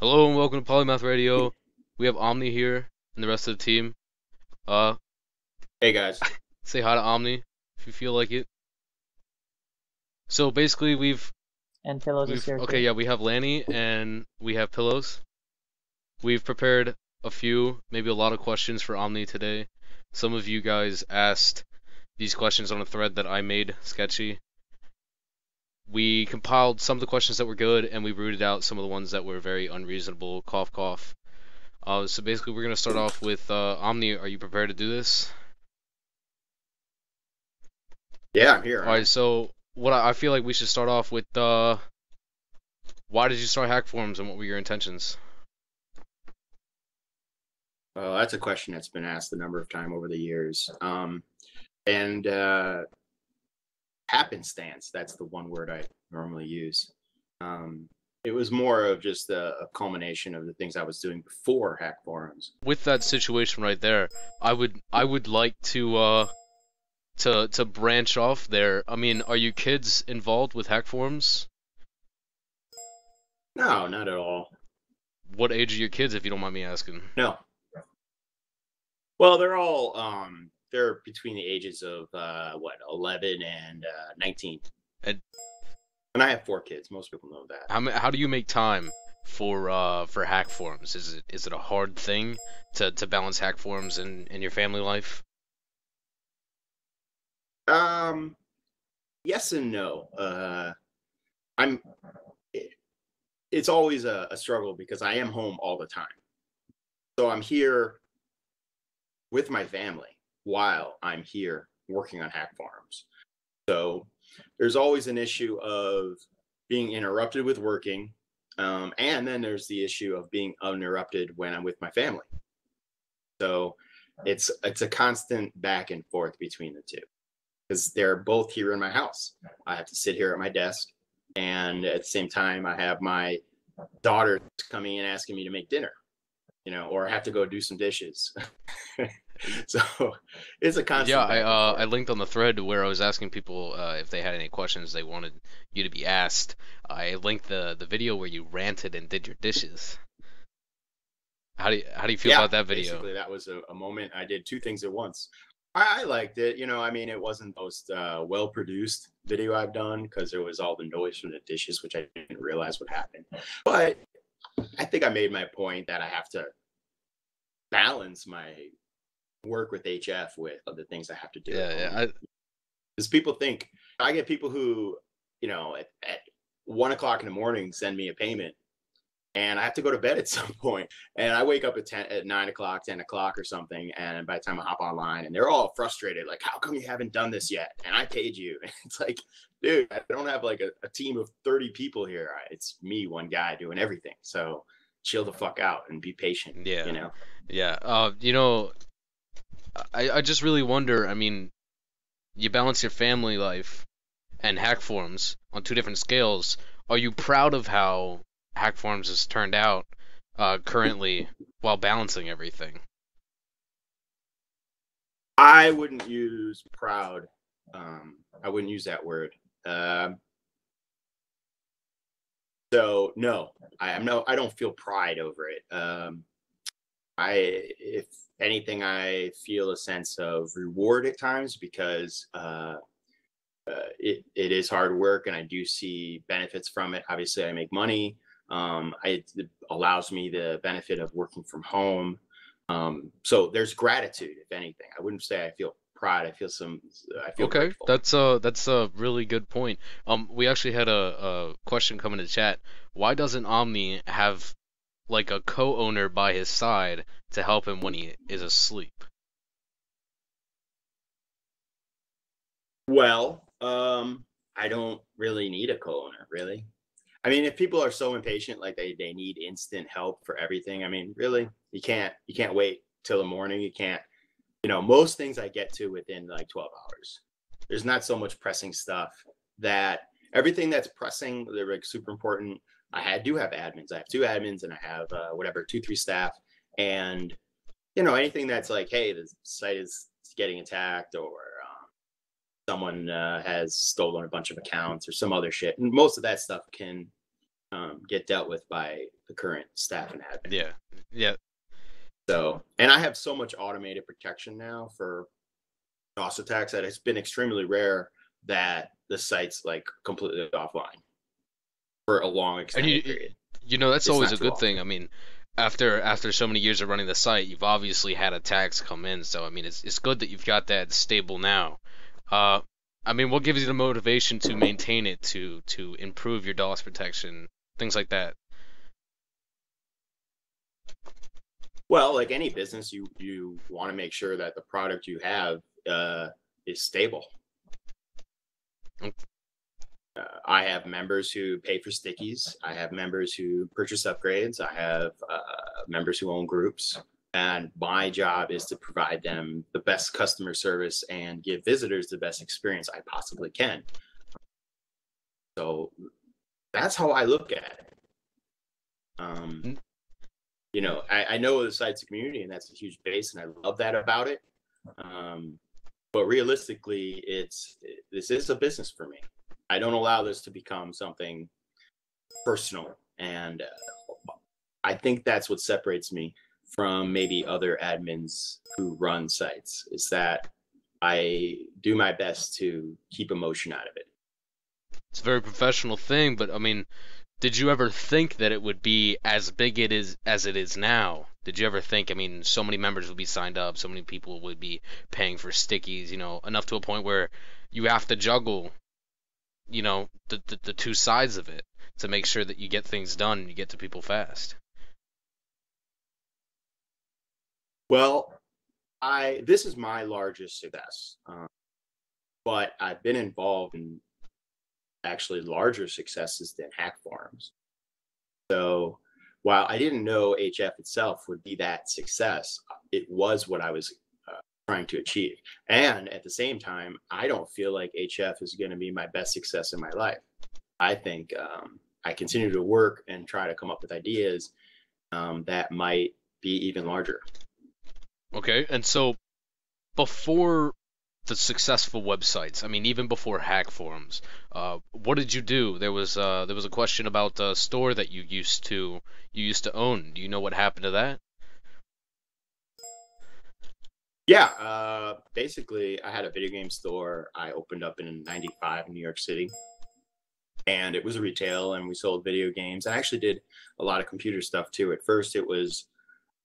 Hello and welcome to Polymath Radio. We have Omni here and the rest of the team. Uh, Hey guys. say hi to Omni if you feel like it. So basically, And Pillows is here okay, too. yeah, we have Lanny and we have Pillows. We've prepared a few, maybe a lot of questions for Omni today. Some of you guys asked these questions on a thread that I made sketchy. We compiled some of the questions that were good and we rooted out some of the ones that were very unreasonable. Cough, cough. So basically, we're gonna start off with Omni. Are you prepared to do this? Yeah, I'm here. All right. So what I feel like we should start off with why did you start Hack Forums and what were your intentions? Well, that's a question that's been asked a number of times over the years. And happenstance, that's the one word I normally use. It was more of just a culmination of the things I was doing before Hack Forums. With that situation right there, I would like to branch off there. I mean, are you kids involved with Hack Forums? No, not at all. What age are your kids, if you don't mind me asking? No. Well, they're all they're between the ages of 11 and 19. And And I have 4 kids. Most people know that. how do you make time for Hack Forums? Is it a hard thing to balance Hack Forums and your family life? Yes and no. I'm. It's always a struggle because I am home all the time. So I'm here with my family while I'm here working on Hack Farms. So there's always an issue of being interrupted with working. And then there's the issue of being uninterrupted when I'm with my family. So it's a constant back and forth between the two because they're both here in my house. I have to sit here at my desk, and at the same time, I have my daughter coming in asking me to make dinner, or I have to go do some dishes. So it's a constant. Yeah, back and I forth. linked on the thread where I was asking people if they had any questions they wanted you to be asked. I linked the video where you ranted and did your dishes. How do you feel Yeah, about that video? basically that was a moment I did 2 things at once. I liked it. I mean, it wasn't the most well produced video I've done because there was all the noise from the dishes, which I didn't realize would happen. But I think I made my point that I have to balance my work with HF with other things I have to do at Yeah, home. yeah. Because people think I get people who, at 1 o'clock in the morning send me a payment, and I have to go to bed at some point. And I wake up at 9 o'clock, 10 o'clock or something. And by the time I hop online, and they're all frustrated, like, how come you haven't done this yet? And I paid you. And it's like, dude, I don't have like a team of 30 people here. It's me, one guy doing everything. So chill the fuck out and be patient, Yeah, you know? yeah. I just really wonder. I mean, you balance your family life and Hack Forums on two different scales. Are you proud of how Hack Forums has turned out currently while balancing everything? I wouldn't use proud. I wouldn't use that word. So no, I don't feel pride over it. If anything, I feel a sense of reward at times because it is hard work, and I do see benefits from it. Obviously, I make money. It allows me the benefit of working from home. So there's gratitude, if anything. I wouldn't say I feel pride. I feel Okay, grateful. that's a really good point. We actually had a question come in the chat. Why doesn't Omni have like a co-owner by his side to help him when he is asleep? Well, I don't really need a co-owner, really. I mean, if people are so impatient, like they need instant help for everything, I mean, really, you can't wait till the morning. You can't, most things I get to within like 12 hours. There's not so much pressing stuff that everything that's pressing, they're like super important. Do have admins. I have 2 admins, and I have whatever 2, 3 staff, and anything that's like, hey, the site is getting attacked, or someone has stolen a bunch of accounts or some other shit. And most of that stuff can get dealt with by the current staff and admin. Yeah, yeah. So, and I have so much automated protection now for DOS attacks that it's been extremely rare that the site's like completely offline for a long extended period. You know, that's It's always not a too good often. thing. I mean, after so many years of running the site, you've obviously had attacks come in. So I mean, it's good that you've got that stable now. I mean, what gives you the motivation to maintain it, to improve your DOS protection, things like that? Well, like any business, you want to make sure that the product you have is stable. Mm. I have members who pay for stickies. I have members who purchase upgrades. I have members who own groups. And my job is to provide them the best customer service and give visitors the best experience I possibly can. So that's how I look at it. You know, I know the site's a community, and that's a huge base, and I love that about it. But realistically, this is a business for me. I don't allow this to become something personal, and I think that's what separates me from maybe other admins who run sites, is that I do my best to keep emotion out of it. It's a very professional thing, but I mean, did you ever think that it would be as big as it is now? Did you ever think, I mean, so many members would be signed up, so many people would be paying for stickies, you know, enough to a point where you have to juggle, you know, the two sides of it to make sure that you get things done and you get to people fast? Well, this is my largest success, but I've been involved in actually larger successes than hack forums. So while I didn't know HF itself would be that success, it was what I was trying to achieve. And at the same time, I don't feel like HF is going to be my best success in my life. I think I continue to work and try to come up with ideas that might be even larger. Okay, and so before the successful websites, I mean, even before hack forums, what did you do? There was a question about a store that you used to own. Do you know what happened to that? Yeah, basically, I had a video game store I opened up in '95 in New York City, and it was a retail, and we sold video games. I actually did a lot of computer stuff too. At first, it was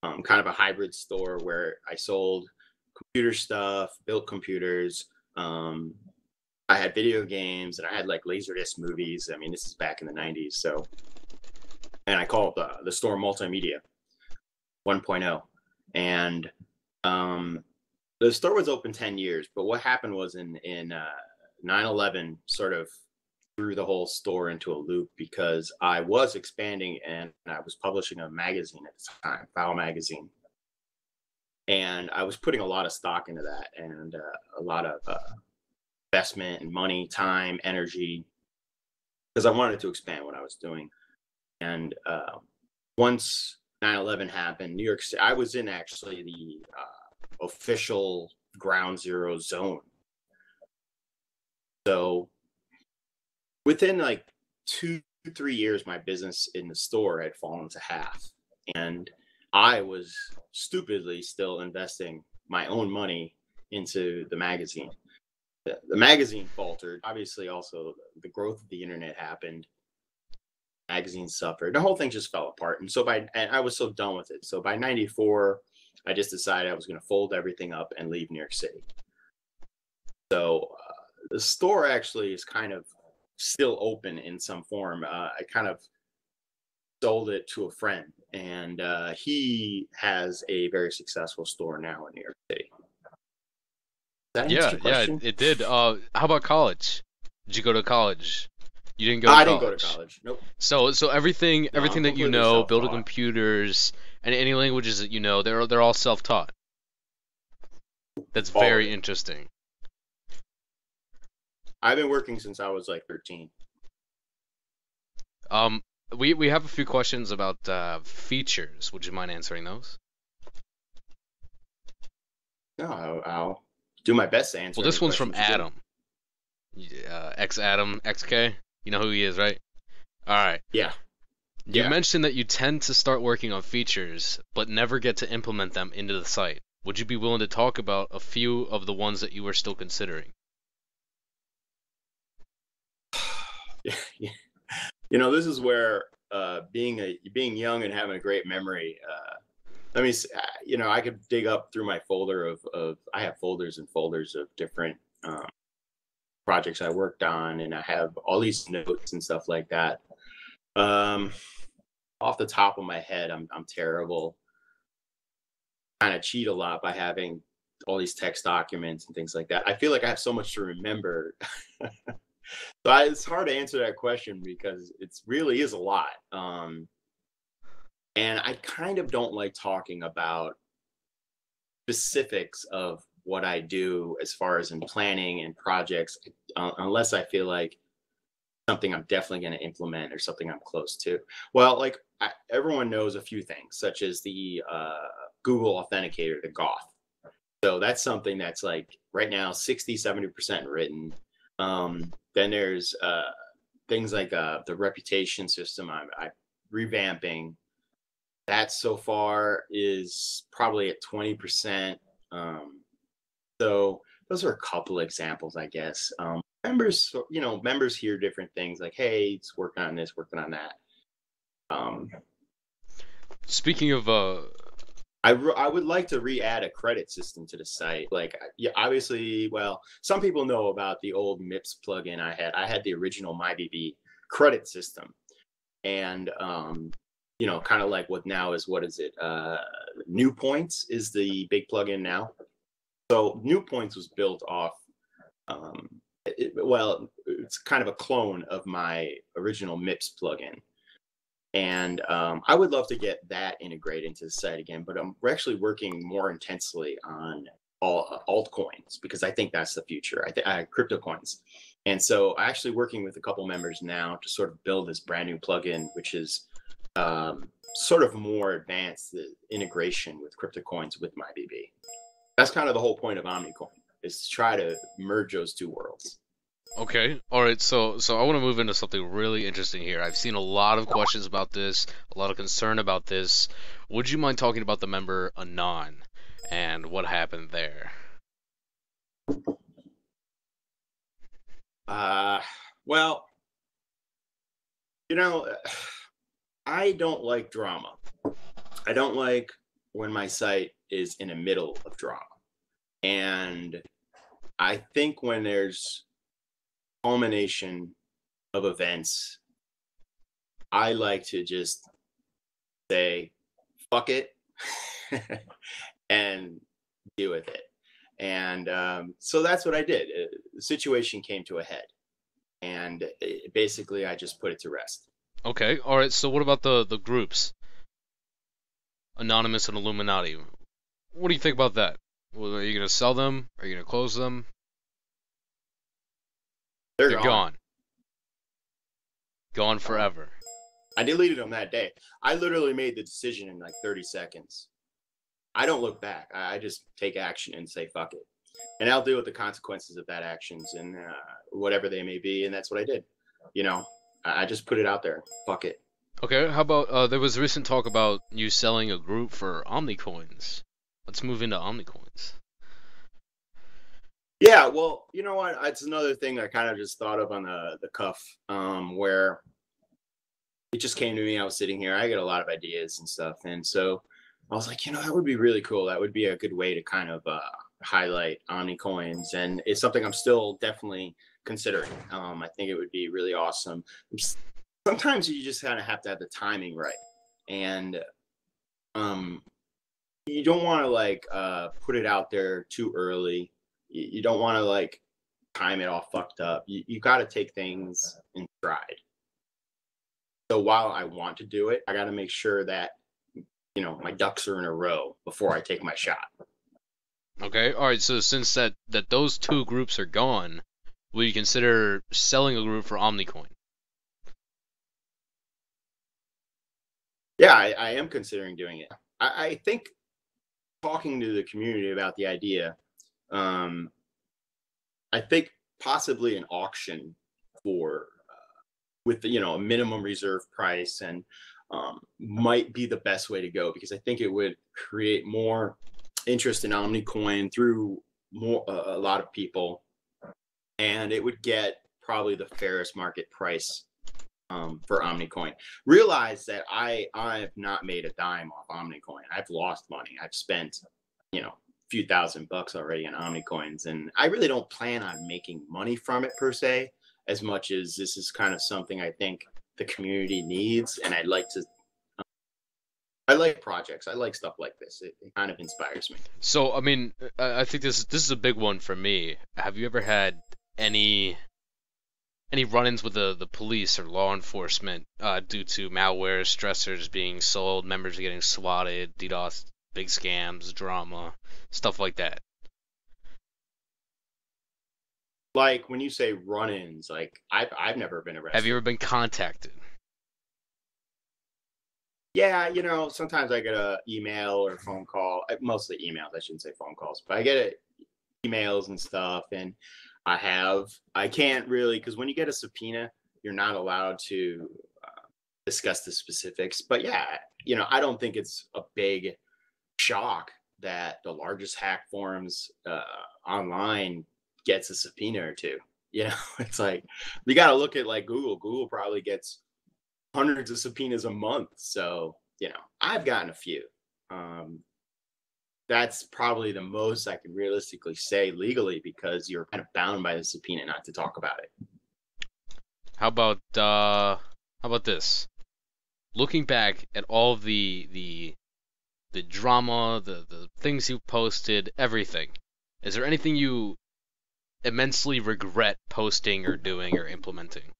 kind of a hybrid store where I sold computer stuff, built computers. I had video games, and I had like Laserdisc movies. I mean, this is back in the '90s, so. And I called the store Multimedia 1.0, and the store was open 10 years. But what happened was in 9/11 sort of threw the whole store into a loop, because I was expanding and I was publishing a magazine at the time, Foul Magazine. And I was putting a lot of stock into that, and a lot of investment and money, time, energy, because I wanted to expand what I was doing. And once 9/11 happened, New York City, I was in actually the official ground zero zone. So within like 2-3 years, my business in the store had fallen to half. And I was stupidly still investing my own money into the magazine. The magazine faltered. Obviously, also the growth of the internet happened. Magazine suffered. The whole thing just fell apart. And I was so done with it. So by '94, I just decided I was going to fold everything up and leave New York City. So the store actually is kind of still open in some form. I kind of sold it to a friend, and he has a very successful store now in New York City. Does that answer your question? It did. How about college? Did you go to college? You didn't go to I college. didn't go to college. Nope. So everything No, that you completely know, building self-taught. computers and any languages that you know, they're all self-taught. That's All of very it. interesting. I've been working since I was like 13. We have a few questions about features. Would you mind answering those? No, I'll do my best to answer. Well, this any one's from questions you do. Adam. X Adam XK. You know who he is, right? All right. Yeah. You mentioned that you tend to start working on features, but never get to implement them into the site. Would you be willing to talk about a few of the ones that you are still considering? Yeah. You know, this is where being young and having a great memory. Let me, you know, I could dig up through my folder of I have folders and folders of different projects I worked on, and I have all these notes and stuff like that. Off the top of my head, I'm terrible. Kind of cheat a lot by having all these text documents and things like that. I feel like I have so much to remember. So it's hard to answer that question because it really is a lot. And I kind of don't like talking about specifics of what I do as far as in planning and projects, unless I feel like something I'm definitely going to implement or something I'm close to. Well, like everyone knows a few things, such as the Google Authenticator, the Goth. So that's something that's like right now 60-70% written. Then there's things like the reputation system I'm revamping. That so far is probably at 20%. So those are a couple examples, I guess. Members, you know, members hear different things like, hey, it's working on this, working on that. Speaking of I would like to re-add a credit system to the site. Like, yeah, obviously, well, some people know about the old MIPS plugin I had. I had the original MyBB credit system, and you know, kind of like what now is, what is it? New Points is the big plugin now. So New Points was built off. Well, it's kind of a clone of my original MIPS plugin. And I would love to get that integrated into the site again, but we're actually working more intensely on all altcoins because I think that's the future. Crypto coins, and so I'm actually working with a couple members now to sort of build this brand new plugin, which is sort of more advanced, the integration with crypto coins with MyBB. That's kind of the whole point of OmniCoin, is to try to merge those two worlds. Okay, all right. So I want to move into something really interesting here. I've seen a lot of questions about this, a lot of concern about this. Would you mind talking about the member Anon and what happened there? Well, you know, I don't like drama. I don't like when my site is in the middle of drama. And I think when there's culmination of events, I like to just say, fuck it, and deal with it. And so that's what I did. The situation came to a head. And basically, I just put it to rest. Okay, all right. So what about the groups? Anonymous and Illuminati. What do you think about that? Well, are you going to sell them? Are you going to close them? They're gone. Gone forever. I deleted them that day. I literally made the decision in like 30 seconds. I don't look back. I just take action and say, fuck it. And I'll deal with the consequences of that actions and whatever they may be. And that's what I did. You know, I just put it out there. Fuck it. Okay, how about, there was recent talk about you selling a group for Omni coins. Let's move into Omni coins. Yeah, well, you know what? It's another thing I kind of just thought of on the cuff, where it just came to me. I was sitting here. I get a lot of ideas and stuff. And so I was like, you know, that would be really cool. That would be a good way to kind of highlight Omni coins. And it's something I'm still definitely considering. I think it would be really awesome. Sometimes you just kind of have to have the timing right. And you don't want to like put it out there too early. You don't want to like time it all fucked up. You got to take things in stride. So while I want to do it, I got to make sure that, you know, my ducks are in a row before I take my shot. Okay, all right. So since that those two groups are gone, will you consider selling a group for OmniCoin? Yeah, I am considering doing it. I think talking to the community about the idea, I think possibly an auction for with the, you know, a minimum reserve price and might be the best way to go, because I think it would create more interest in Omnicoin through a lot of people, and it would get probably the fairest market price for Omnicoin. Realize that I have not made a dime off Omnicoin. I've lost money. I've spent, a few $1,000 already on Omnicoins, and I really don't plan on making money from it per se, as much as this is kind of something I think the community needs, and I like projects. I like stuff like this. It kind of inspires me. So, I mean, I think this is a big one for me. Have you ever had any run-ins with the police or law enforcement due to malware, stressors being sold, members getting swatted, DDoS, big scams, drama, stuff like that? Like, when you say run-ins, like, I've never been arrested. Have you ever been contacted? Yeah, sometimes I get a email or a phone call. Mostly emails. I shouldn't say phone calls, but I get emails and stuff, and I can't really, because when you get a subpoena, you're not allowed to discuss the specifics. But yeah, I don't think it's a big shock that the largest hack forums online gets a subpoena or two. It's like, you got to look at like Google. Google probably gets hundreds of subpoenas a month. So, I've gotten a few. That's probably the most I can realistically say legally, because you're kind of bound by the subpoena not to talk about it. How about this? Looking back at all of the drama, the things you posted, everything, is there anything you immensely regret posting or doing or implementing?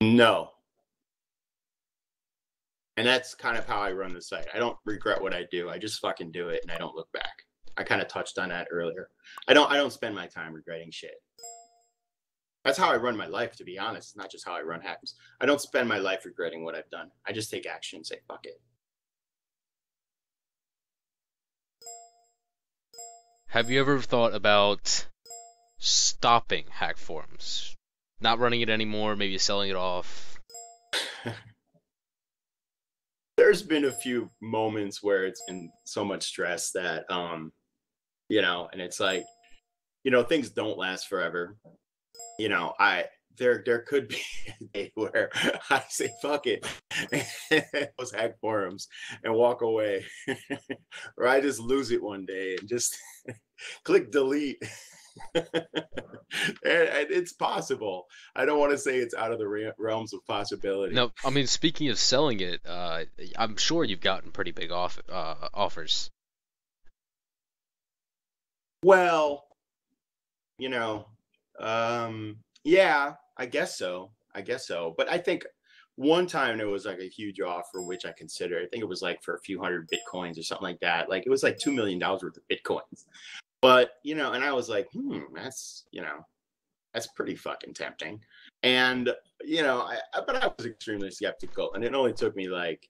No. And that's kind of how I run the site. I don't regret what I do. I just fucking do it, and I don't look back. I kind of touched on that earlier. I don't spend my time regretting shit. That's how I run my life, to be honest. It's not just how I run hacks. I don't spend my life regretting what I've done. I just take action and say, fuck it. Have you ever thought about stopping hack forums? Not running it anymore, maybe selling it off? There's been a few moments where it's been so much stress that, and it's like, things don't last forever. There could be a day where I say, fuck it, those hack forums, and walk away. Or I just lose it one day and just click delete. And it's possible. I don't want to say it's out of the realms of possibility. No, I mean, speaking of selling it, I'm sure you've gotten pretty big offers. Well, yeah, I guess so. But I think one time there was like a huge offer, which I considered. I think it was like for a few hundred Bitcoins or something like that. Like, it was like $2 million worth of Bitcoins. But, and I was like, that's pretty fucking tempting. And, but I was extremely skeptical. And it only took me like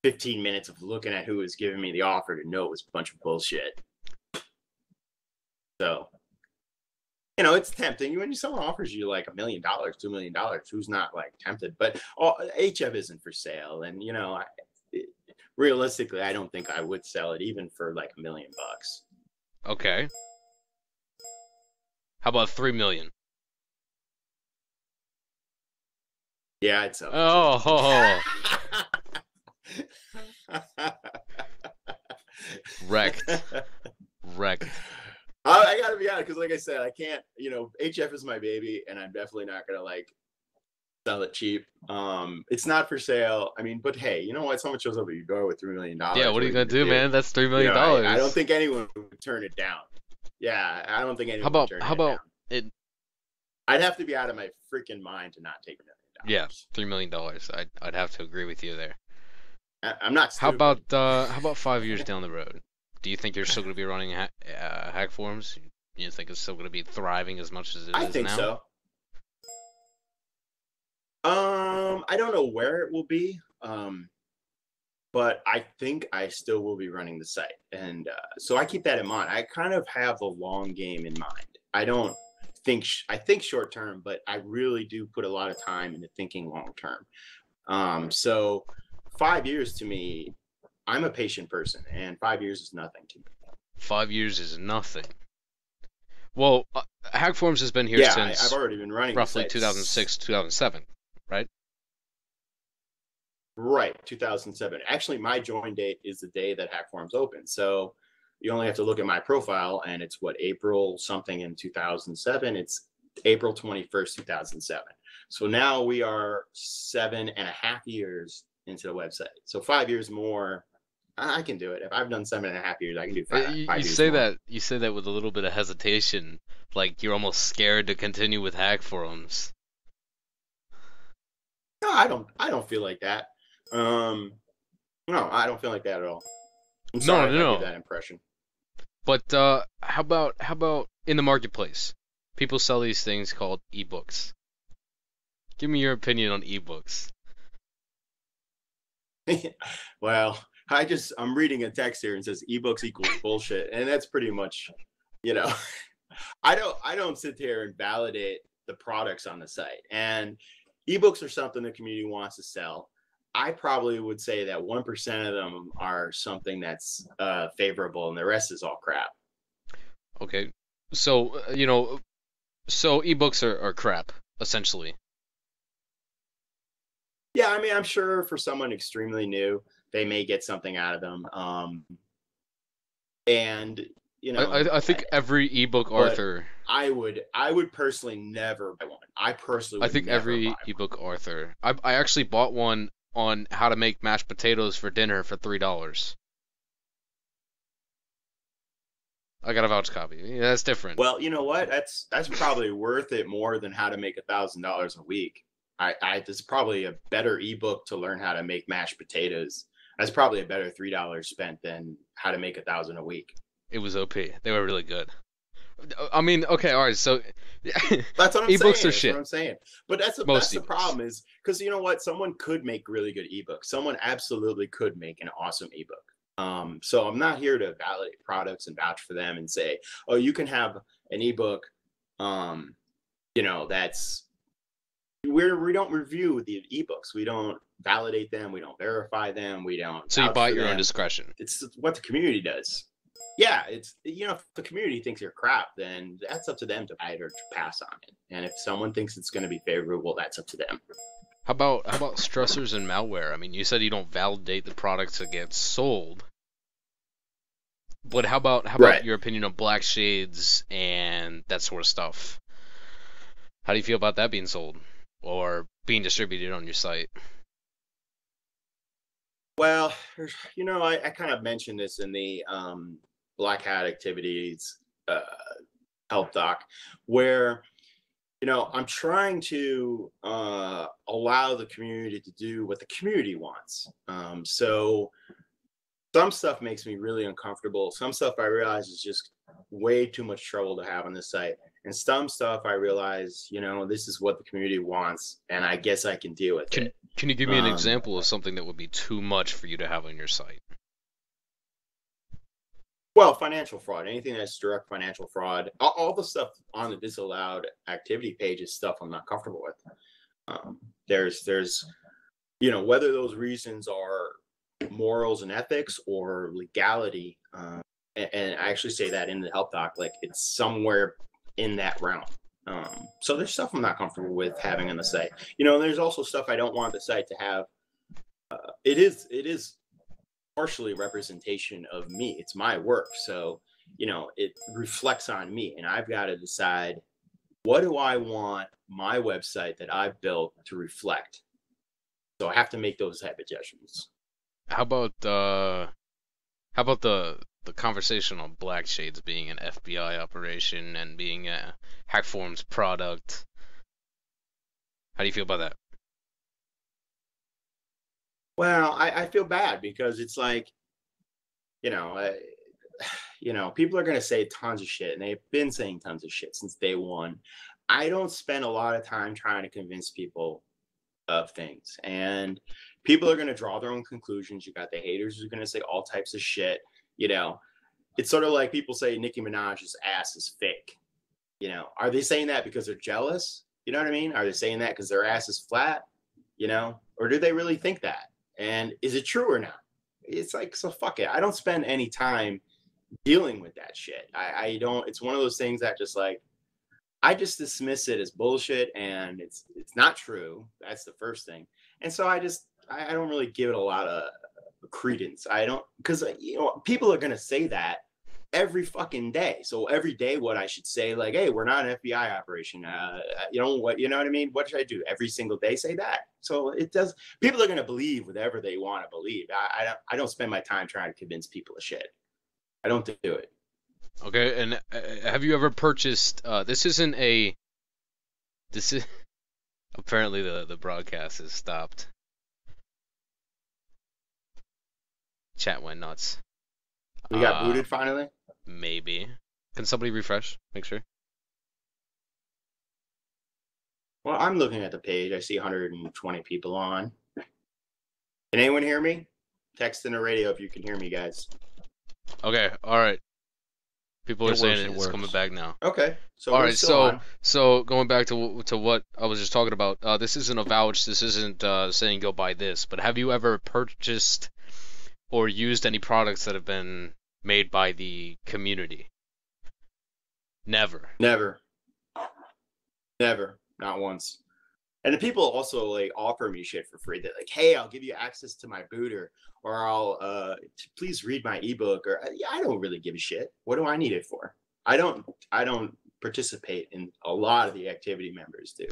15 minutes of looking at who was giving me the offer to know it was a bunch of bullshit. So, it's tempting. When someone offers you like $1 million, $2 million, who's not like tempted? But HF isn't for sale. And, realistically, I don't think I would sell it even for like $1 million. Okay. How about 3 million? Yeah, I'd sell it. Oh. Wrecked. I gotta be honest, because like I said, I can't, HF is my baby, and I'm definitely not gonna like sell it cheap. It's not for sale. I mean, but hey, you know what? Someone shows up at your door with $3 million. Yeah, what are you gonna do, man? That's $3 million. I don't think anyone would turn it down. Yeah, I don't think anyone would turn it down. How about it? I'd have to be out of my freaking mind to not take $1 million. Yeah, $3 million. I'd have to agree with you there. I'm not stupid. How about 5 years down the road? Do you think you're still going to be running hack forums? You think it's still going to be thriving as much as it is now? I think so. I don't know where it will be, but I think I still will be running the site, and so I keep that in mind. I kind of have the long game in mind. I don't I think short term, but I really do put a lot of time into thinking long term. So 5 years to me, I'm a patient person, and 5 years is nothing to me. 5 years is nothing. Well, Hackforms has been here Yeah, since I've already been running roughly the site. 2006, 2007, right? Right, 2007. Actually, my join date is the day that Hackforms opened. So you only have to look at my profile, and it's April something in 2007. It's April 21st, 2007. So now we are 7.5 years into the website. So 5 years more, I can do it. If I've done 7.5 years, I can do five You years say more. that with a little bit of hesitation, like you're almost scared to continue with Hackforums. No, I don't feel like that. No, I don't feel like that at all. I'm sorry if I give that impression. But how about in the marketplace? People sell these things called ebooks. Give me your opinion on ebooks. Well, I'm reading a text here and says ebooks equals bullshit, and that's pretty much, I don't sit here and validate the products on the site. And ebooks are something the community wants to sell. I probably would say that 1% of them are something that's favorable, and the rest is all crap. Okay, so so ebooks are crap, essentially. Yeah, I mean, I'm sure for someone extremely new, they may get something out of them. And I think every ebook author. I would personally never buy one. I think every ebook author. I actually bought one on how to make mashed potatoes for dinner for $3. I got a vouch copy. Yeah, that's different. Well, you know what? That's probably worth it more than how to make $1,000 a week. It's probably a better ebook to learn how to make mashed potatoes. That's probably a better $3 spent than how to make 1,000 a week. It was OP. They were really good. I mean, okay, all right. So that's what I'm ebooks saying. Are shit. That's what I'm saying. But that's the problem is because you know what? Someone could make really good ebooks. Someone absolutely could make an awesome ebook. So I'm not here to validate products and vouch for them and say, oh, you can have an ebook. That's we don't review the ebooks. We don't validate them. We don't verify them. We don't. So you buy at your own discretion. It's what the community does. Yeah, it's if the community thinks you're crap, then that's up to them to buy it or to pass on it. And if someone thinks it's going to be favorable, that's up to them. How about stressors and malware? I mean, you said you don't validate the products that get sold. But how about your opinion on black shades and that sort of stuff? How do you feel about that being sold or being distributed on your site? Well, I kind of mentioned this in the Black Hat activities help doc, where I'm trying to allow the community to do what the community wants. So some stuff makes me really uncomfortable. Some stuff I realize is just way too much trouble to have on the site, and some stuff I realize this is what the community wants, and I guess I can deal with it. Can you give me an example of something that would be too much for you to have on your site? Well, financial fraud, anything that's direct financial fraud, all the stuff on the disallowed activity page is stuff I'm not comfortable with. There's whether those reasons are morals and ethics or legality, and I actually say that in the help doc, like it's somewhere in that realm. So there's stuff I'm not comfortable with having on the site. There's also stuff I don't want the site to have. It is partially representation of me. It's my work. So, it reflects on me, and I've got to decide, what do I want my website that I've built to reflect? So I have to make those type of judgments. How about the conversation on Black Shades being an FBI operation and being a Hackforms product? How do you feel about that? Well, I feel bad because it's like, people are going to say tons of shit, and they've been saying tons of shit since day one. I don't spend a lot of time trying to convince people of things, and people are going to draw their own conclusions. You got the haters who are going to say all types of shit. It's sort of like people say Nicki Minaj's ass is fake. You know, are they saying that because they're jealous? You know what I mean? Are they saying that because their ass is flat? You know, or do they really think that? And is it true or not? It's like, so fuck it. I don't spend any time dealing with that shit. I don't. It's one of those things that just like, I just dismiss it as bullshit, and it's not true. That's the first thing. And so I don't really give it a lot of credence. I don't, because you know, people are gonna say that every fucking day. So every day, what I should say, like, hey, we're not an FBI operation. You know what I mean? What should I do? Every single day say that. So it does. People are gonna believe whatever they want to believe. I don't spend my time trying to convince people of shit. I don't do it. Okay, and have you ever purchased? This is apparently the broadcast is stopped. Chat went nuts. We got booted finally? Maybe. Can somebody refresh? Make sure. Well, I'm looking at the page. I see 120 people on. Can anyone hear me? Text in the radio if you can hear me, guys. Okay, alright. People are saying it's coming back now. Okay. So alright, so going back to what I was just talking about, this isn't a vouch, this isn't saying go buy this, but have you ever purchased or used any products that have been made by the community? Never. Never. Not once. And the people also like offer me shit for free. They're like, hey, I'll give you access to my booter, or I'll please read my ebook, or yeah, I don't really give a shit. What do I need it for? I don't participate in a lot of the activity members do.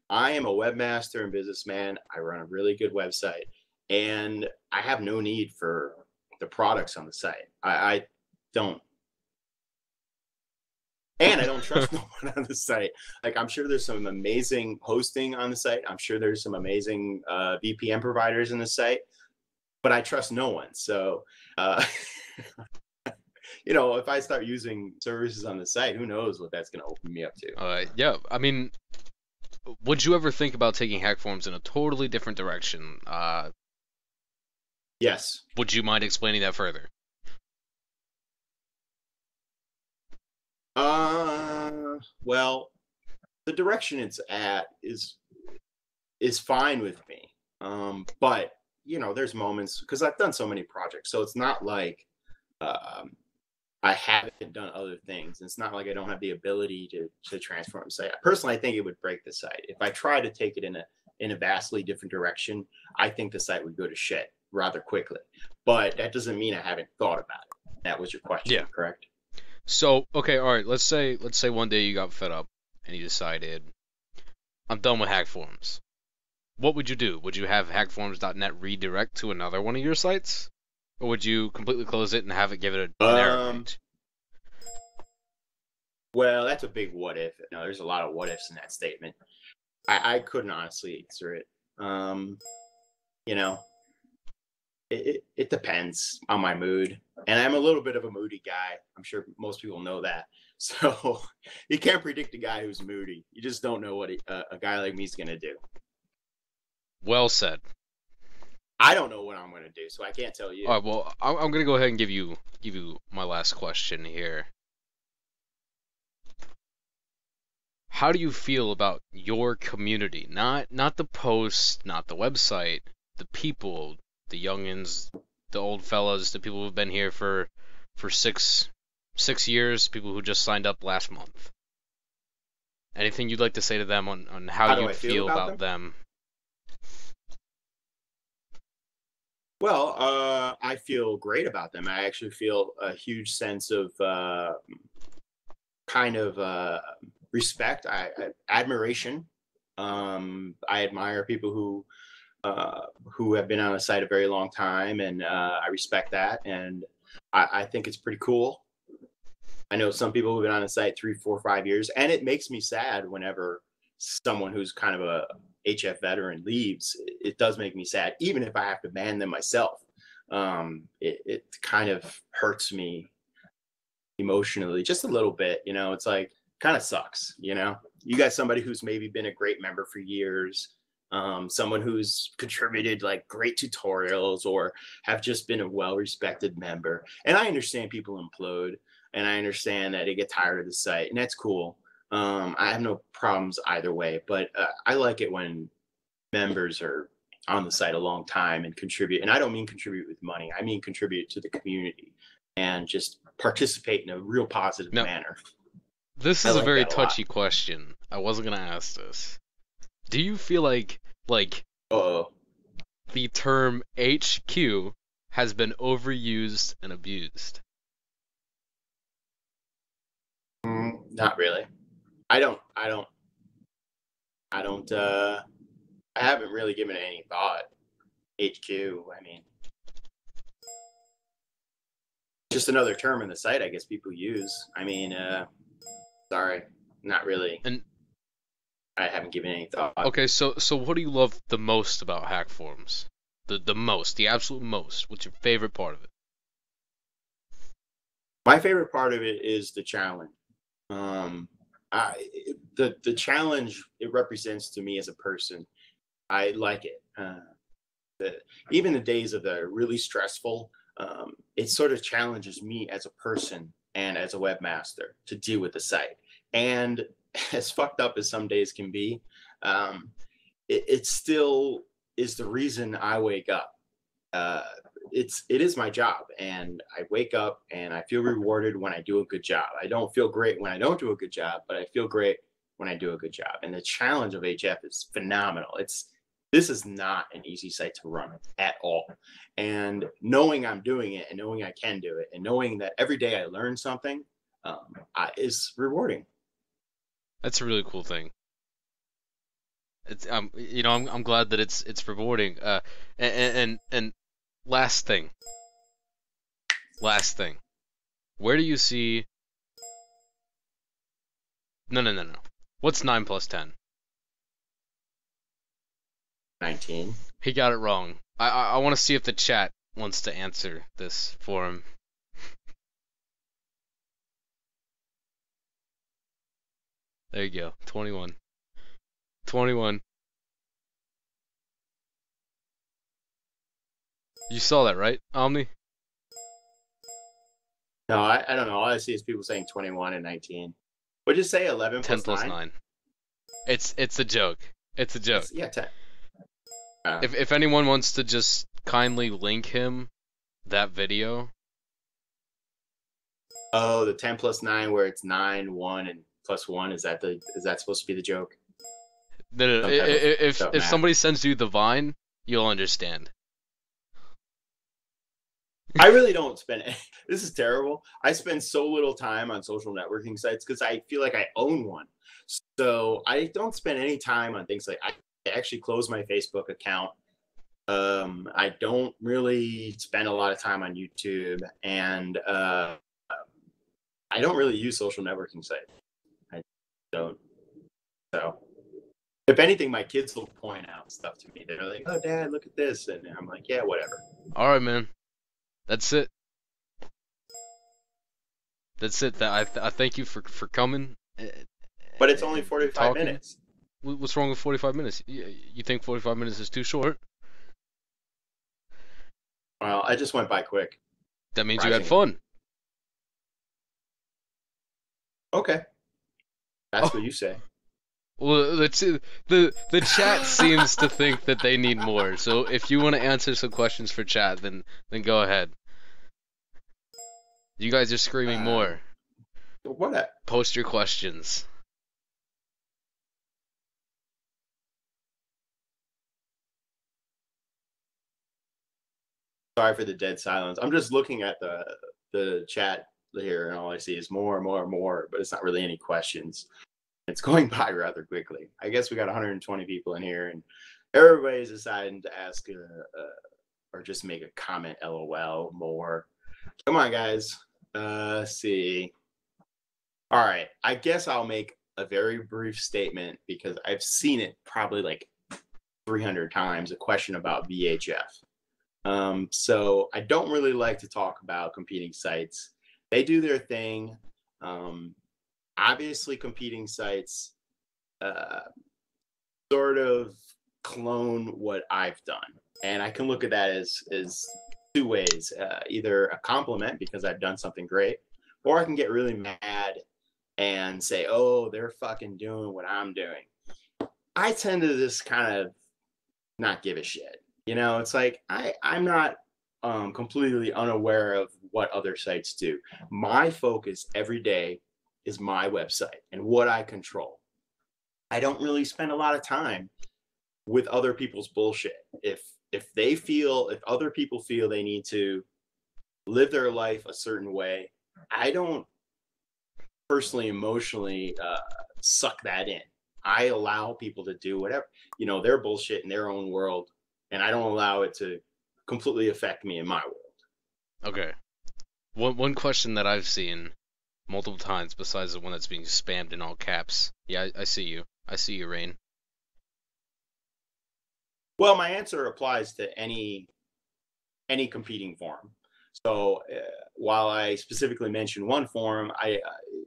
I am a webmaster and businessman. I run a really good website, and I have no need for the products on the site. I don't. And I don't trust no one on the site. Like, I'm sure there's some amazing hosting on the site. I'm sure there's some amazing VPN providers in the site, but I trust no one. So, you know, if I start using services on the site, who knows what that's going to open me up to. Yeah, I mean, would you ever think about taking hack forums in a totally different direction? Yes. Would you mind explaining that further? Well, the direction it's at is fine with me. But you know, there's moments, because I've done so many projects, so it's not like I haven't done other things. It's not like I don't have the ability to transform the site. Personally, I think it would break the site. If I try to take it in a vastly different direction, I think the site would go to shit rather quickly. But that doesn't mean I haven't thought about it. That was your question, yeah. Correct? So, okay, all right. Let's say one day you got fed up and you decided, I'm done with hack forums. What would you do? Would you have hackforums.net redirect to another one of your sites, or would you completely close it and have it give it an error page? Well, that's a big what if. No, there's a lot of what ifs in that statement. I couldn't honestly answer it. You know, it depends on my mood. And I'm a little bit of a moody guy. I'm sure most people know that. So you can't predict a guy who's moody. You just don't know what a guy like me is going to do. Well said. I don't know what I'm going to do, so I can't tell you. All right, well, I'm going to go ahead and give you my last question here. How do you feel about your community? Not the post, not the website, the people, the youngins, the old fellas, the people who've been here for 6 years, people who just signed up last month. Anything you'd like to say to them on how you feel about them? Well, I feel great about them. I actually feel a huge sense of respect, admiration. I admire people who have been on a site a very long time, and I respect that, and I think it's pretty cool. I know some people who've been on a site 3, 4, 5 years, and it makes me sad whenever someone who's kind of a HF veteran leaves. It does make me sad, even if I have to ban them myself. It kind of hurts me emotionally just a little bit. You know, it's like, kind of sucks. You know, you got somebody who's maybe been a great member for years, someone who's contributed like great tutorials or have just been a well-respected member. And I understand people implode, and I understand that they get tired of the site, and that's cool. I have no problems either way, but I like it when members are on the site a long time and contribute. And I don't mean contribute with money. I mean contribute to the community and just participate in a real positive Now, manner. this I is a like very that a lot. touchy question. I wasn't gonna ask this. Do you feel like Uh-oh. the term HQ has been overused and abused? Not really. I haven't really given it any thought. HQ, I mean, just another term in the site I guess people use. I mean, sorry, not really. And I haven't given any thought. okay, so what do you love the most about hack forums? The most, the absolute most. What's your favorite part of it? My favorite part of it is the challenge. The challenge it represents to me as a person. I like it. Even the days of the really stressful, it sort of challenges me as a person and as a webmaster to deal with the site. And as fucked up as some days can be, it still is the reason I wake up. It is my job, and I wake up and I feel rewarded when I do a good job. I don't feel great when I don't do a good job, but I feel great when I do a good job. And the challenge of HF is phenomenal. This is not an easy site to run at all. And knowing I'm doing it and knowing I can do it and knowing that every day I learn something is rewarding. That's a really cool thing. It's I'm glad that it's rewarding. And last thing. Where do you see? No. What's 9 plus 10? 19. He got it wrong. I want to see if the chat wants to answer this for him. There you go. 21. 21. You saw that, right, Omni? No, I don't know. All I see is people saying 21 and 19. Would you say 11 10 plus 9? 9. It's a joke. It's a joke. Yeah, 10. If anyone wants to just kindly link him that video. Oh, the 10 plus 9 where it's 9, 1, and plus 1. Is that supposed to be the joke? No. If somebody sends you the Vine, you'll understand. I really don't spend. This is terrible. I spend so little time on social networking sites because I feel like I own one. So I don't spend any time on things like I actually close my Facebook account. I don't really spend a lot of time on YouTube, and I don't really use social networking sites. I don't. So if anything, my kids will point out stuff to me. They're like, "Oh, Dad, look at this," and I'm like, "Yeah, whatever." All right, man. That's it. That's it. I thank you for coming. But it's only 45 minutes. What's wrong with 45 minutes? You think 45 minutes is too short? Well, I just went by quick. That means you had fun. Okay. That's what you say. Well, the chat seems to think that they need more. So if you want to answer some questions for chat, then go ahead. You guys are screaming more. What? Post your questions. Sorry for the dead silence. I'm just looking at the chat here, and all I see is more, but it's not really any questions. It's going by rather quickly. I guess we got 120 people in here, and everybody's deciding to ask or just make a comment. LOL. More. Come on, guys. Let's see. All right. I guess I'll make a very brief statement because I've seen it probably like 300 times. A question about VHF. So I don't really like to talk about competing sites. They do their thing. Obviously, competing sites sort of clone what I've done. And I can look at that as two ways. Either a compliment because I've done something great, or I can get really mad and say, oh, they're fucking doing what I'm doing. I tend to just kind of not give a shit. You know, it's like I'm not completely unaware of what other sites do. My focus every day is my website and what I control. I don't really spend a lot of time with other people's bullshit. If other people feel they need to live their life a certain way, I don't personally emotionally suck that in. I allow people to do whatever, you know, their bullshit in their own world, and I don't allow it to completely affect me in my world. Okay. One question that I've seen multiple times, besides the one that's being spammed in all caps. Yeah, I see you. I see you, Rain. Well, my answer applies to any competing forum. So while I specifically mentioned one forum,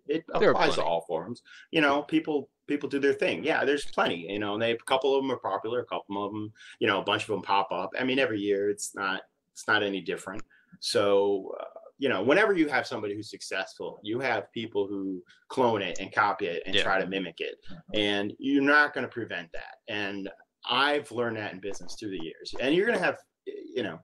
it applies to all forums. You know, people do their thing. Yeah, there's plenty. You know, and a couple of them are popular, a couple of them, you know, a bunch of them pop up. I mean, every year it's not any different. So you know, whenever you have somebody who's successful, you have people who clone it and copy it and try to mimic it, and you're not going to prevent that. And I've learned that in business through the years. And you're going to have, you know,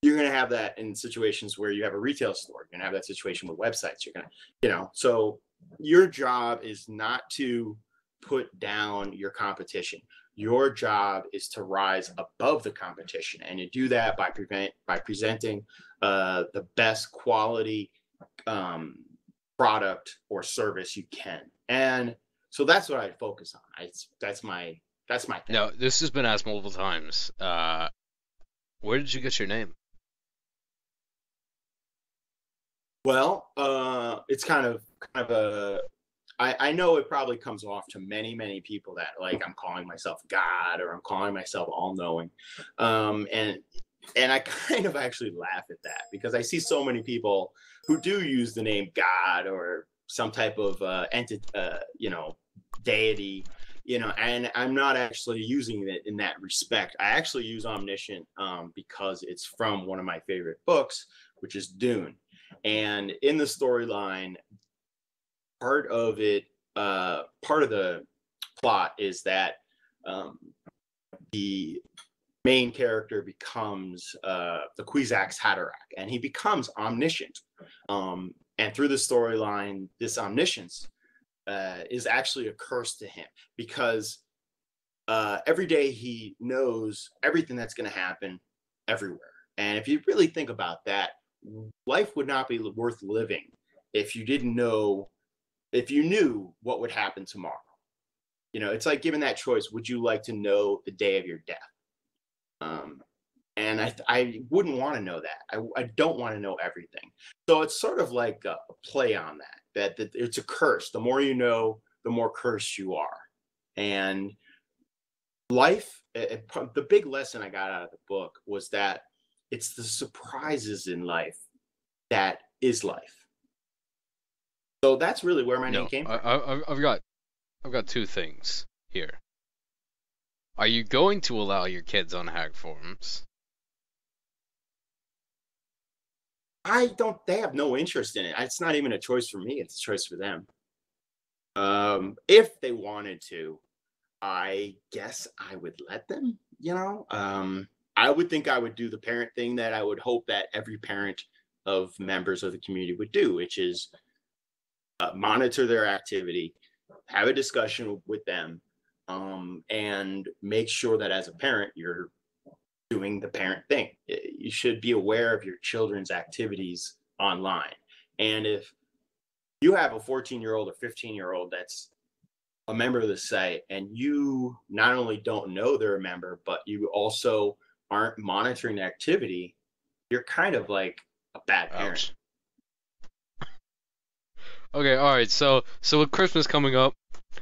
you're going to have that in situations where you have a retail store. You're going to have that situation with websites. You're going to, you know, so your job is not to put down your competition. Your job is to rise above the competition, and you do that by presenting the best quality product or service you can. And so that's what I focus on. That's my thing. Now, this has been asked multiple times. Where did you get your name? Well, it's kind of a. I know it probably comes off to many people that like I'm calling myself God or I'm calling myself all-knowing, and I kind of actually laugh at that because I see so many people who do use the name God or some type of entity, you know, deity, you know, and I'm not actually using it in that respect. I actually use omniscient because it's from one of my favorite books, which is Dune. And in the storyline, part of the plot is that the main character becomes the Kwisatz Haderach, and he becomes omniscient. And through the storyline, this omniscience is actually a curse to him because every day he knows everything that's going to happen everywhere. And if you really think about that, life would not be worth living if you knew what would happen tomorrow. You know, it's like given that choice, would you like to know the day of your death? And I wouldn't want to know that. I don't want to know everything. So it's sort of like a play on that it's a curse. The more you know, the more cursed you are. And life, the big lesson I got out of the book was that it's the surprises in life that is life. So that's really where my name came from. I've got two things here. Are you going to allow your kids on hack forums? They have no interest in it. It's not even a choice for me. It's a choice for them. If they wanted to, I guess I would let them, you know. I would think I would do the parent thing that I would hope that every parent of members of the community would do, which is monitor their activity, have a discussion with them, and make sure that as a parent, you're doing the parent thing. You should be aware of your children's activities online. And if you have a 14-year-old or 15-year-old that's a member of the site and you not only don't know they're a member, but you also aren't monitoring the activity, you're kind of like a bad parent. Ouch. Okay, alright, so with Christmas coming up,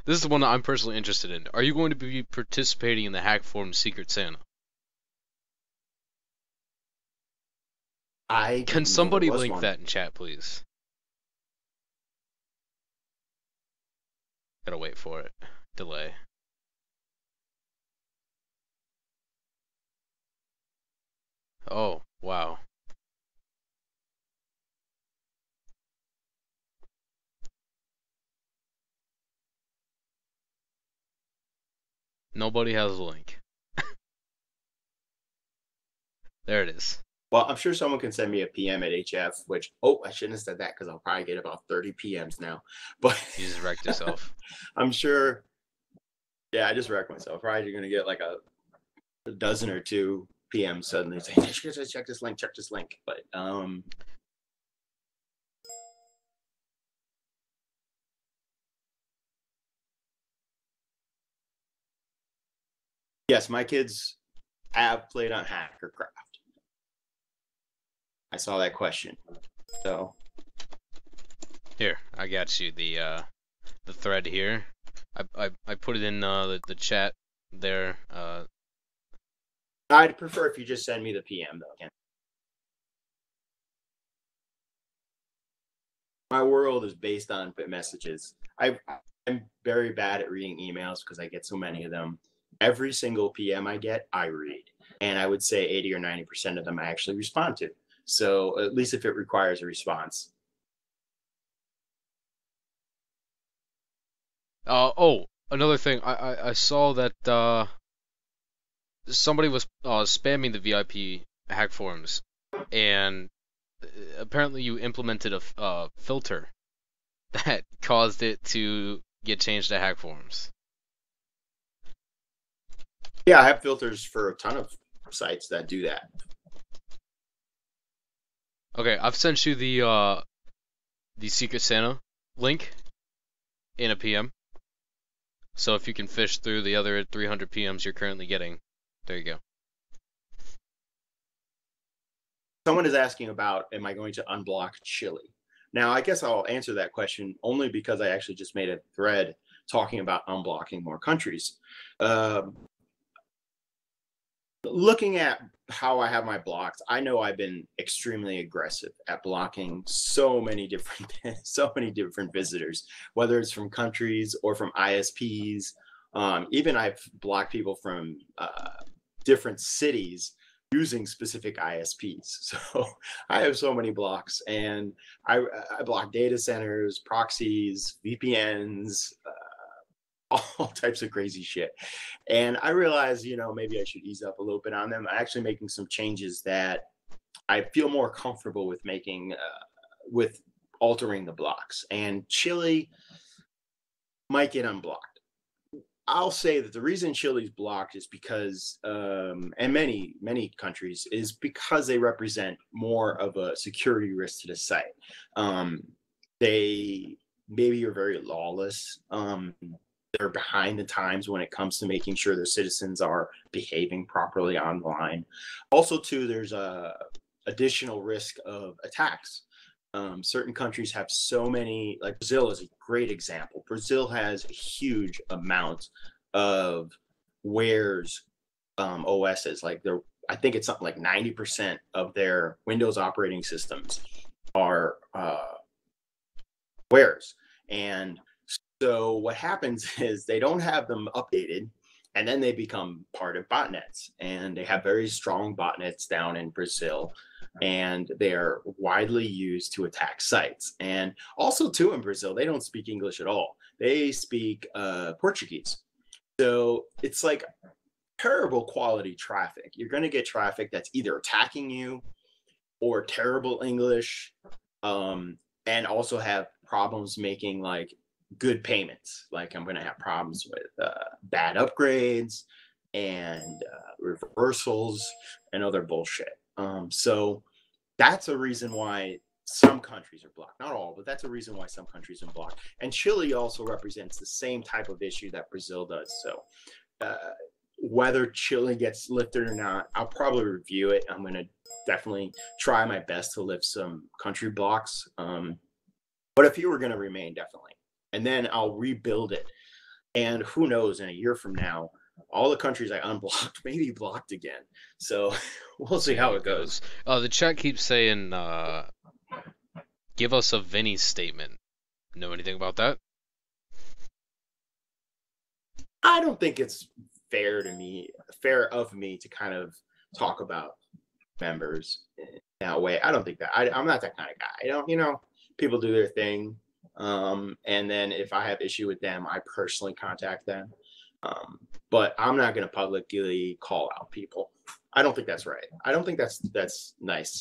this is the one that I'm personally interested in. Are you going to be participating in the Hack Forum Secret Santa? Can somebody link that in chat, please? Gotta wait for it. Delay. Oh, wow. Nobody has a link. There it is. Well, I'm sure someone can send me a PM at HF, which, oh, I shouldn't have said that because I'll probably get about 30 PMs now. But You just wrecked yourself. I'm sure, yeah, I just wrecked myself. Probably you're going to get like a dozen or two PMs suddenly saying, check this link, check this link. But, yes, my kids have played on Hackercraft. I saw that question. So here, I got you the thread here. I put it in the chat there. I'd prefer if you just send me the PM though. My world is based on messages. I'm very bad at reading emails because I get so many of them. Every single PM I get, I read. And I would say 80 or 90% of them I actually respond to. So at least if it requires a response. Oh, another thing. I saw that somebody was spamming the VIP hack forums, and apparently you implemented a filter that caused it to get changed to hack forums. Yeah, I have filters for a ton of sites that do that. Okay, I've sent you the Secret Santa link in a PM. So if you can fish through the other 300 PMs you're currently getting, there you go. Someone is asking about, am I going to unblock Chile? Now, I guess I'll answer that question only because I actually just made a thread talking about unblocking more countries. Looking at how I have my blocks, I know I've been extremely aggressive at blocking so many different visitors, whether it's from countries or from ISPs. Even I've blocked people from different cities using specific ISPs. So I have so many blocks, and I block data centers, proxies, VPNs, all types of crazy shit. And I realized, maybe I should ease up a little bit on them. I'm actually making some changes that I feel more comfortable with making, with altering the blocks. And Chile might get unblocked. I'll say that the reason Chile's blocked is because, and many countries, is because they represent more of a security risk to the site. They maybe are very lawless. They're behind the times when it comes to making sure their citizens are behaving properly online. Also, too, there's a additional risk of attacks. Certain countries have so many, like Brazil is a great example. Brazil has a huge amount of wares OSs. Like I think it's something like 90% of their Windows operating systems are wares. And so what happens is they don't have them updated, and then they become part of botnets. And they have very strong botnets down in Brazil, and they are widely used to attack sites. And also, too, in Brazil, they don't speak English at all. They speak Portuguese. So it's like terrible quality traffic. You're going to get traffic that's either attacking you or terrible English, and also have problems making like good payments. Like I'm going to have problems with bad upgrades and reversals and other bullshit. So that's a reason why some countries are blocked. Not all, but that's a reason why some countries are blocked. And Chile also represents the same type of issue that Brazil does. So whether Chile gets lifted or not, I'll probably review it. I'm going to definitely try my best to lift some country blocks. But if you were going to remain, definitely. And then I'll rebuild it. And who knows, in a year from now, all the countries I unblocked may be blocked again. So we'll see how it goes. The chat keeps saying, give us a Vinny statement. Know anything about that? I don't think it's fair of me to kind of talk about members in that way. I don't think that. I'm not that kind of guy. I don't, people do their thing. And then if I have issue with them, I personally contact them. But I'm not going to publicly call out people. I don't think that's right. I don't think that's nice.